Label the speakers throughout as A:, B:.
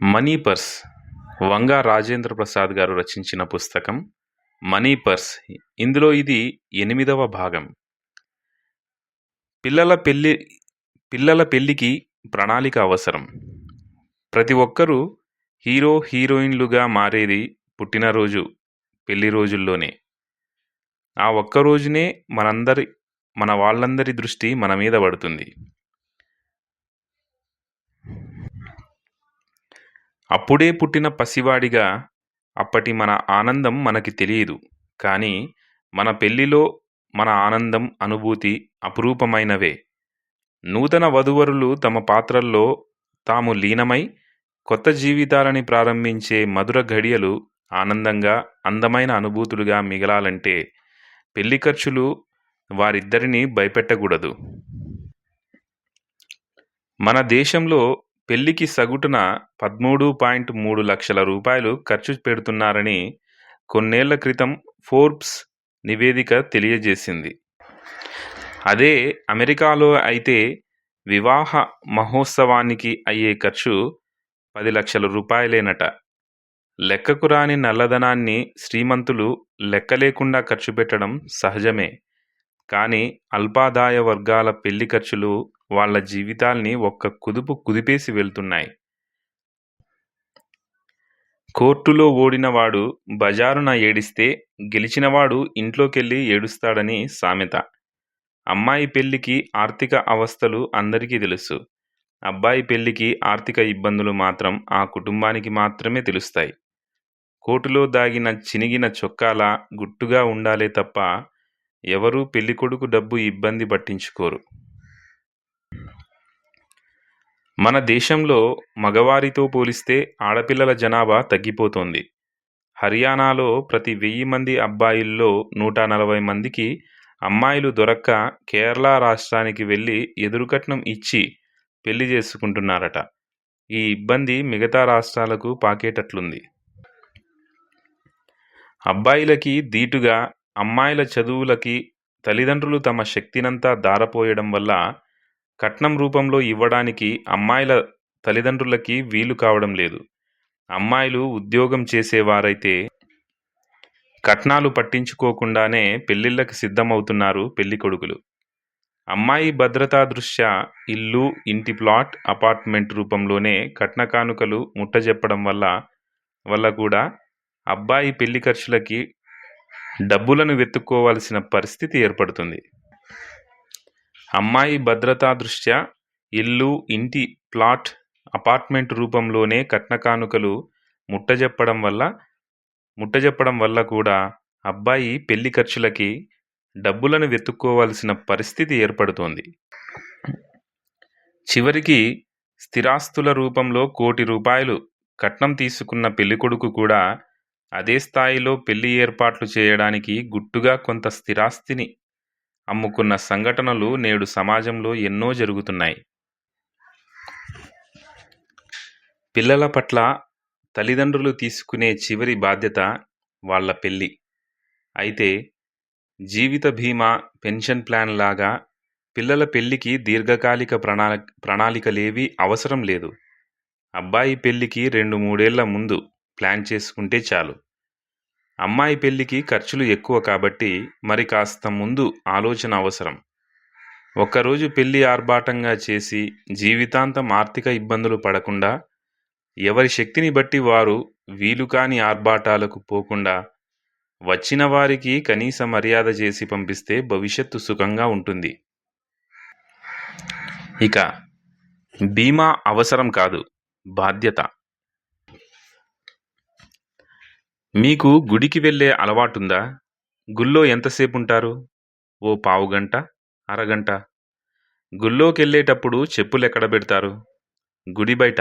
A: Money purse Vanga Rajendra Prasad గారు రచించిన పుస్తకం మనీ పర్స్. ఇందులో ఇది 8వ భాగం. పిల్లల పెళ్లి పిల్లల పెళ్లికి ప్రణాళిక అవసరం. ప్రతి ఒక్కరూ హీరో హీరోయిన్లుగా మారేది పుట్టినరోజు పెళ్లి రోజుల్లోనే. ఆ ఒక్క రోజునే మన వాళ్ళందరి దృష్టి మన మీద పడుతుంది. అప్పుడే పుట్టిన పసివాడిగా అప్పటి మన ఆనందం మనకి తెలియదు. కానీ మన పెళ్లిలో మన ఆనందం, అనుభూతి అపురూపమైనవే. నూతన వధూవరులు తమ పాత్రల్లో తాము లీనమై కొత్త జీవితాలని ప్రారంభించే మధుర ఘడియలు ఆనందంగా, అందమైన అనుభూతులుగా మిగలాలంటే పెళ్లి ఖర్చులు వారిద్దరినీ భయపెట్టకూడదు. మన దేశంలో పెళ్లికి సగటున 13.3 లక్షల రూపాయలు ఖర్చు పెడుతున్నారని కొన్నేళ్ల క్రితం ఫోర్బ్స్ నివేదిక తెలియజేసింది. అదే అమెరికాలో అయితే వివాహ మహోత్సవానికి అయ్యే ఖర్చు 10 లక్షల రూపాయలేనట. లెక్కకు రాని నల్లధనాన్ని శ్రీమంతులు లెక్కలేకుండా ఖర్చు పెట్టడం సహజమే. కానీ అల్పాదాయ వర్గాల పెళ్లి ఖర్చులు వాళ్ళ జీవితాల్ని ఒక్క కుదుపు కుదిపేసి వెళ్తున్నాయి. కోర్టులో ఓడినవాడు బజారున ఏడిస్తే గెలిచినవాడు ఇంట్లోకెళ్ళి ఏడుస్తాడని సామెత. అమ్మాయి పెళ్లికి ఆర్థిక అవస్థలు అందరికీ తెలుసు. అబ్బాయి పెళ్లికి ఆర్థిక ఇబ్బందులు మాత్రం ఆ కుటుంబానికి మాత్రమే తెలుస్తాయి. కోటులో దాగిన చినిగిన చొక్కాలా గుట్టుగా ఉండాలే తప్ప ఎవరూ పెళ్ళికొడుకు డబ్బు ఇబ్బంది పట్టించుకోరు. మన దేశంలో మగవారితో పోలిస్తే ఆడపిల్లల జనాభా తగ్గిపోతోంది. హర్యానాలో ప్రతి 1000 మంది అబ్బాయిల్లో 140 మందికి అమ్మాయిలు దొరక్క కేరళ రాష్ట్రానికి వెళ్ళి ఎదురుకట్నం ఇచ్చి పెళ్లి చేసుకుంటున్నారట. ఈ ఇబ్బంది మిగతా రాష్ట్రాలకు పాకేటట్లుంది. అబ్బాయిలకి దీటుగా అమ్మాయిల చదువులకి తల్లిదండ్రులు తమ శక్తినంతా ధారపోయడం వల్ల కట్నం రూపంలో ఇవ్వడానికి అమ్మాయిల తల్లిదండ్రులకి వీలు కావడం లేదు. అమ్మాయిలు ఉద్యోగం చేసేవారైతే కట్నాలు పట్టించుకోకుండానే పెళ్లిళ్ళకి సిద్ధమవుతున్నారు పెళ్లికొడుకులు. అమ్మాయి భద్రతా దృష్ట్యా ఇల్లు, ఇంటి ప్లాట్, అపార్ట్మెంట్ రూపంలోనే కట్న కానుకలు ముట్టజెప్పడం వల్ల కూడా అబ్బాయి పెళ్లి ఖర్చులకి డబ్బులను వెతుక్కోవాల్సిన పరిస్థితి ఏర్పడుతుంది. అమ్మాయి భద్రతా దృష్ట్యా ఇల్లు, ఇంటి ప్లాట్, అపార్ట్మెంట్ రూపంలోనే కట్న కానుకలు ముట్టజెప్పడం వల్ల కూడా అబ్బాయి పెళ్లి ఖర్చులకి డబ్బులను వెతుక్కోవాల్సిన పరిస్థితి ఏర్పడుతోంది. చివరికి స్థిరాస్తుల రూపంలో 1 కోటి రూపాయలు కట్నం తీసుకున్న పెళ్లికొడుకు కూడా అదే స్థాయిలో పెళ్లి ఏర్పాట్లు చేయడానికి గుట్టుగా కొంత స్థిరాస్తిని అమ్ముకున్న సంఘటనలు నేడు సమాజంలో ఎన్నో జరుగుతున్నాయి. పిల్లల పట్ల తల్లిదండ్రులు తీసుకునే చివరి బాధ్యత వాళ్ళ పెళ్లి. అయితే జీవిత బీమా, పెన్షన్ ప్లాన్ లాగా పిల్లల పెళ్లికి దీర్ఘకాలిక ప్రణాళికలేవీ అవసరం లేదు. అబ్బాయి పెళ్లికి 2-3 ఏళ్ల ముందు ప్లాన్ చేసుకుంటే చాలు. అమ్మాయి పెళ్లికి ఖర్చులు ఎక్కువ కాబట్టి మరి కాస్త ముందు ఆలోచన అవసరం. ఒక్కరోజు పెళ్లి ఆర్భాటంగా చేసి జీవితాంతం ఆర్థిక ఇబ్బందులు పడకుండా ఎవరి శక్తిని బట్టి వారు వీలుకాని ఆర్భాటాలకు పోకుండా వచ్చిన వారికి కనీస మర్యాద చేసి పంపిస్తే భవిష్యత్తు సుఖంగా ఉంటుంది. ఇక బీమా అవసరం కాదు, బాధ్యత. మీకు గుడికి వెళ్ళే అలవాటుందా? గుళ్ళో ఎంతసేపు ఉంటారు? ఓ పావుగంట, అరగంట. గుళ్ళోకెళ్ళేటప్పుడు చెప్పులు ఎక్కడ పెడతారు? గుడి బయట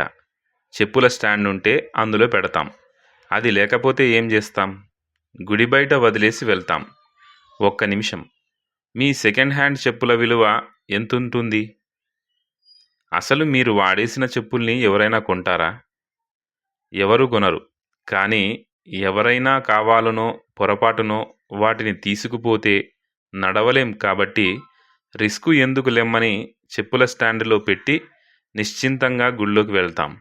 A: చెప్పుల స్టాండ్ ఉంటే అందులో పెడతాం. అది లేకపోతే ఏం చేస్తాం? గుడి బయట వదిలేసి వెళ్తాం. ఒక్క నిమిషం, మీ సెకండ్ హ్యాండ్ చెప్పుల విలువ ఎంతుంటుంది? అసలు మీరు వాడేసిన చెప్పుల్ని ఎవరైనా కొంటారా? ఎవరు కొనరు. కానీ ఎవరైనా కావాలనో పొరపాటునో వాటిని తీసుకుపోతే నడవలేం కాబట్టి రిస్కు ఎందుకు లెమ్మని చెప్పుల స్టాండులో పెట్టి నిశ్చింతంగా గుళ్ళోకి వెళ్తాం.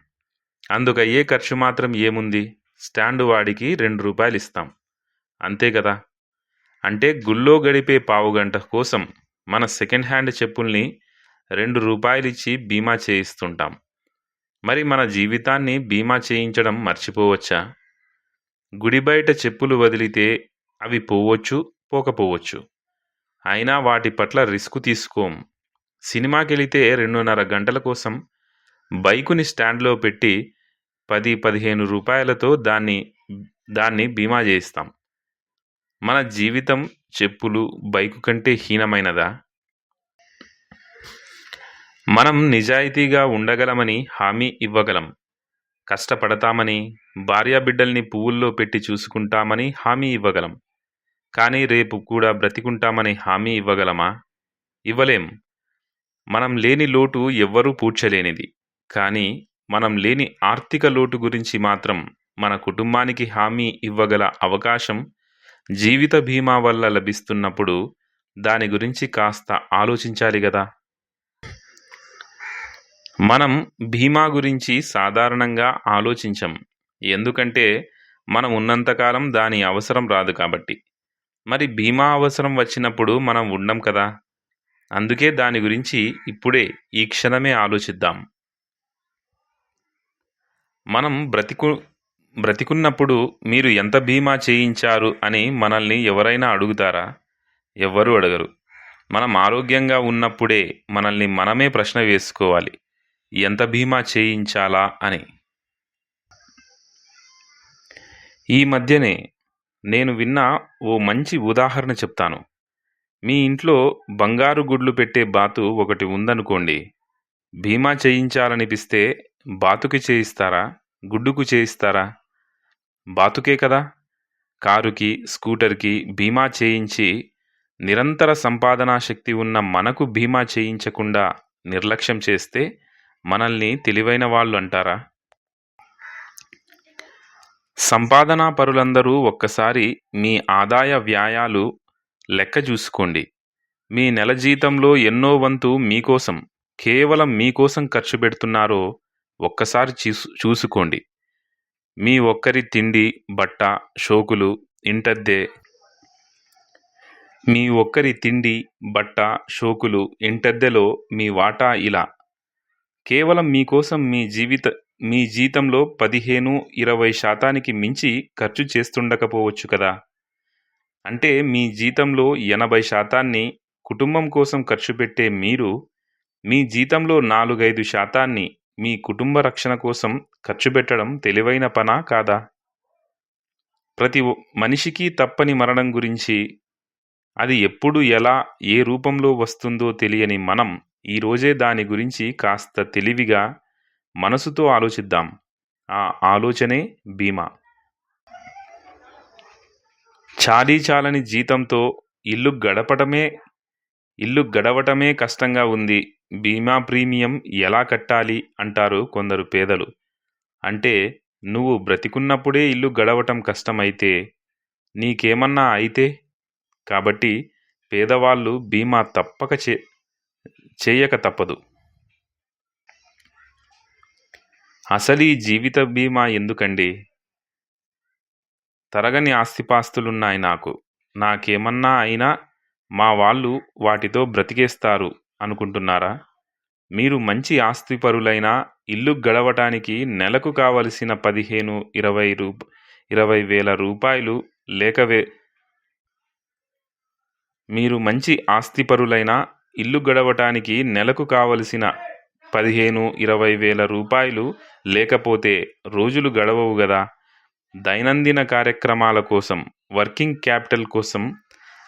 A: అందుకయ్యే ఖర్చు మాత్రం ఏముంది? స్టాండు వాడికి రూ. 2 ఇస్తాం. అంతే కదా! అంటే గుళ్ళో గడిపే పావుగంట కోసం మన సెకండ్ హ్యాండ్ చెప్పుల్ని రూ. 2 బీమా చేయిస్తుంటాం. మరి మన జీవితాన్ని బీమా చేయించడం మర్చిపోవచ్చా? గుడి బయట చెప్పులు వదిలితే అవి పోవచ్చు, పోకపోవచ్చు. అయినా వాటి పట్ల రిస్కు తీసుకోం. సినిమాకెళితే 2:30 గంటల కోసం బైకుని స్టాండ్‌లో పెట్టి 10, 15 రూపాయలతో దాన్ని బీమా చేయిస్తాం. మన జీవితం చెప్పులు, బైకు కంటే హీనమైనదా? మనం నిజాయితీగా ఉండగలమని హామీ ఇవ్వగలం. కష్టపడతామని, భార్యాబిడ్డల్ని పువ్వుల్లో పెట్టి చూసుకుంటామని హామీ ఇవ్వగలం. కానీ రేపు కూడా బ్రతికుంటామని హామీ ఇవ్వగలమా? ఇవ్వలేం. మనం లేని లోటు ఎవ్వరూ పూడ్చలేనిది. కానీ మనం లేని ఆర్థిక లోటు గురించి మాత్రం మన కుటుంబానికి హామీ ఇవ్వగల అవకాశం జీవిత బీమా వల్ల లభిస్తున్నప్పుడు దాని గురించి కాస్త ఆలోచించాలి గదా! మనం బీమా గురించి సాధారణంగా ఆలోచించం. ఎందుకంటే మనం ఉన్నంతకాలం దాని అవసరం రాదు కాబట్టి. మరి బీమా అవసరం వచ్చినప్పుడు మనం ఉండం కదా! అందుకే దాని గురించి ఇప్పుడే ఈ క్షణమే ఆలోచిద్దాం. మనం బ్రతికున్నప్పుడు మీరు ఎంత బీమా చేయించారు అని మనల్ని ఎవరైనా అడుగుతారా? ఎవ్వరూ అడగరు. మనం ఆరోగ్యంగా ఉన్నప్పుడే మనల్ని మనమే ప్రశ్న వేసుకోవాలి. ఎంత బీమా చేయించాలా అని. ఈ మధ్యనే నేను విన్న ఓ మంచి ఉదాహరణ చెప్తాను. మీ ఇంట్లో బంగారు గుడ్లు పెట్టే బాతు ఒకటి ఉందనుకోండి. బీమా చేయించాలనిపిస్తే బాతుకి చేయిస్తారా? గుడ్డుకు చేయిస్తారా? బాతుకే కదా! కారుకి, స్కూటర్‌కి బీమా చేయించి నిరంతర సంపాదనా శక్తి ఉన్న మనకు బీమా చేయించకుండా నిర్లక్ష్యం చేస్తే మనల్ని తెలివైన వాళ్ళు అంటారా? సంపాదనా పరులందరూ ఒక్కసారి మీ ఆదాయ వ్యయాలు లెక్క చూసుకోండి. మీ నెల జీతంలో ఎన్నో వంతు మీకోసం, కేవలం మీకోసం ఖర్చు పెడుతున్నారో ఒక్కసారి చూసుకోండి. మీ ఒక్కరి తిండి, బట్ట, షోకులు, ఇంటద్దెలో మీ వాటా ఇలా. కేవలం మీకోసం మీ జీతంలో 15-20% మించి ఖర్చు చేస్తుండకపోవచ్చు కదా! అంటే మీ జీతంలో 80% కుటుంబం కోసం ఖర్చు పెట్టే మీరు, మీ జీతంలో 4-5% మీ కుటుంబ రక్షణ కోసం ఖర్చు పెట్టడం తెలివైన పనా కాదా? ప్రతి మనిషికి తప్పని మరణం గురించి, అది ఎప్పుడు ఎలా ఏ రూపంలో వస్తుందో తెలియని మనం ఈరోజే దాని గురించి కాస్త తెలివిగా మనసుతో ఆలోచిద్దాం. ఆ ఆలోచనే బీమా. చాలీచాలని జీతంతో ఇల్లు గడవటమే కష్టంగా ఉంది. బీమా ప్రీమియం ఎలా కట్టాలి అంటారు కొందరు పేదలు. అంటే నువ్వు బ్రతికున్నప్పుడే ఇల్లు గడవటం కష్టమైతే నీకేమన్నా అయితే? కాబట్టి పేదవాళ్ళు బీమా తప్పక చేయక తప్పదు. అసలీ జీవిత బీమా ఎందుకండి? తరగని ఆస్తిపాస్తులున్నాయి నాకు. నాకేమన్నా అయినా మా వాళ్ళు వాటితో బ్రతికేస్తారు అనుకుంటున్నారా? మీరు మంచి ఆస్తిపరులైనా ఇల్లు గడవటానికి నెలకు కావలసిన 15-20 వేల రూపాయలు మీరు మంచి ఆస్తిపరులైనా ఇల్లు గడవటానికి నెలకు కావలసిన 15-20 వేల రూపాయలు లేకపోతే రోజులు గడవవు గదా! దైనందిన కార్యక్రమాల కోసం, వర్కింగ్ క్యాపిటల్ కోసం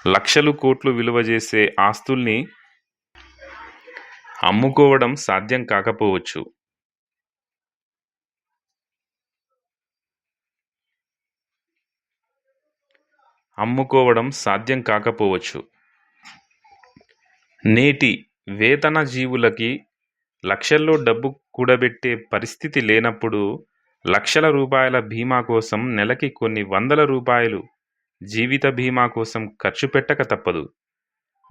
A: లక్షలు కోట్లు విలువ చేసే ఆస్తుల్ని అమ్ముకోవడం సాధ్యం కాకపోవచ్చు. నేటి వేతన జీవులకి లక్షల్లో డబ్బు కూడబెట్టే పరిస్థితి లేనప్పుడు లక్షల రూపాయల బీమా కోసం నెలకి కొన్ని వందల రూపాయలు జీవిత బీమా కోసం ఖర్చు పెట్టక తప్పదు.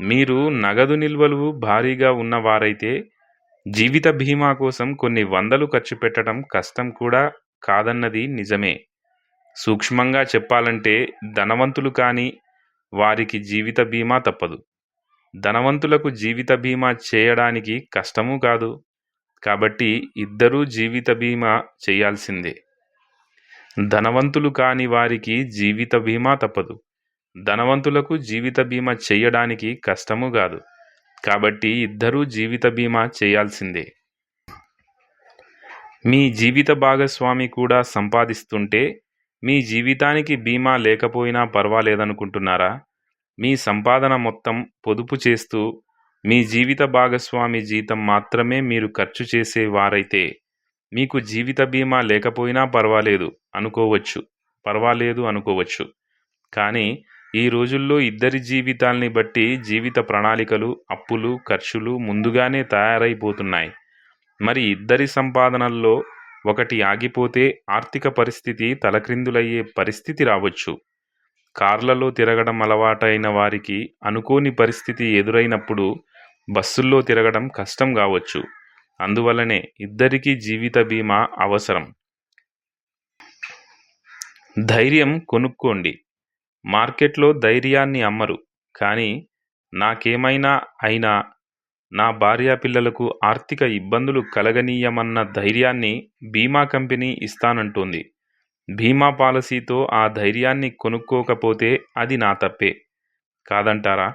A: మీరు నగదు నిల్వలు భారీగా ఉన్నవారైతే జీవిత బీమా కోసం కొన్ని వందలు ఖర్చు పెట్టడం కష్టం కూడా కాదన్నది నిజమే. సూక్ష్మంగా చెప్పాలంటే ధనవంతులు కాని వారికి జీవిత బీమా తప్పదు. ధనవంతులకు జీవిత బీమా చేయడానికి కష్టమూ కాదు. కాబట్టి ఇద్దరూ జీవిత బీమా చేయాల్సిందే. ధనవంతులు కాని వారికి జీవిత బీమా తప్పదు. ధనవంతులకు జీవిత బీమా చేయడానికి కష్టమూ కాదు. కాబట్టి ఇద్దరూ జీవిత బీమా చేయాల్సిందే. మీ జీవిత భాగస్వామి కూడా సంపాదిస్తుంటే మీ జీవితానికి బీమా లేకపోయినా పర్వాలేదనుకుంటున్నారా? మీ సంపాదన మొత్తం పొదుపు చేస్తూ మీ జీవిత భాగస్వామి జీతం మాత్రమే మీరు ఖర్చు చేసే వారైతే మీకు జీవిత బీమా లేకపోయినా పర్వాలేదు అనుకోవచ్చు. కానీ ఈ రోజుల్లో ఇద్దరి జీవితాల్ని బట్టి జీవిత ప్రణాళికలు, అప్పులు, ఖర్చులు ముందుగానే తయారైపోతున్నాయి. మరి ఇద్దరి సంపాదనల్లో ఒకటి ఆగిపోతే ఆర్థిక పరిస్థితి తలక్రిందులయ్యే పరిస్థితి రావచ్చు. కార్లలో తిరగడం అలవాటైన వారికి అనుకోని పరిస్థితి ఎదురైనప్పుడు బస్సుల్లో తిరగడం కష్టం కావచ్చు. అందువల్లనే ఇద్దరికీ జీవిత బీమా అవసరం. ధైర్యం కొనుక్కోండి. మార్కెట్లో ధైర్యాన్ని అమ్మరు. కానీ నాకేమైనా అయినా నా భార్యాపిల్లలకు ఆర్థిక ఇబ్బందులు కలగనీయమన్న ధైర్యాన్ని బీమా కంపెనీ ఇస్తానంటోంది. బీమా పాలసీతో ఆ ధైర్యాన్ని కొనుక్కోకపోతే అది నా తప్పే కాదంటారా?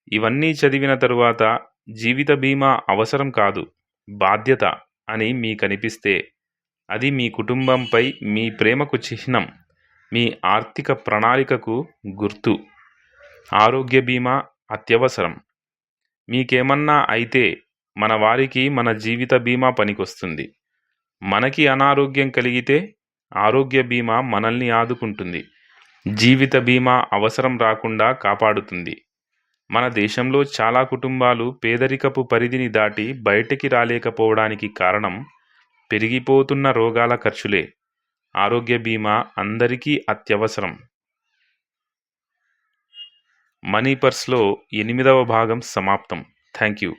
A: ఇవన్నీ చదివిన తరువాత జీవిత బీమా అవసరం కాదు, బాధ్యత అని మీకనిపిస్తే అది మీ కుటుంబంపై మీ ప్రేమకు చిహ్నం, మీ ఆర్థిక ప్రణాళికకు గుర్తు. ఆరోగ్య బీమా అత్యవసరం. మీకేమన్నా అయితే మన వారికి మన జీవిత బీమా పనికొస్తుంది. మనకి అనారోగ్యం కలిగితే ఆరోగ్య బీమా మనల్ని ఆదుకుంటుంది. జీవిత బీమా అవసరం రాకుండా కాపాడుతుంది. మన దేశంలో చాలా కుటుంబాలు పేదరికపు పరిధిని దాటి బయటికి రాలేకపోవడానికి కారణం పెరిగిపోతున్న రోగాల ఖర్చులే. ఆరోగ్య బీమా అందరికీ అత్యవసరం. మనీ పర్స్లో 8వ భాగం సమాప్తం. Thank you.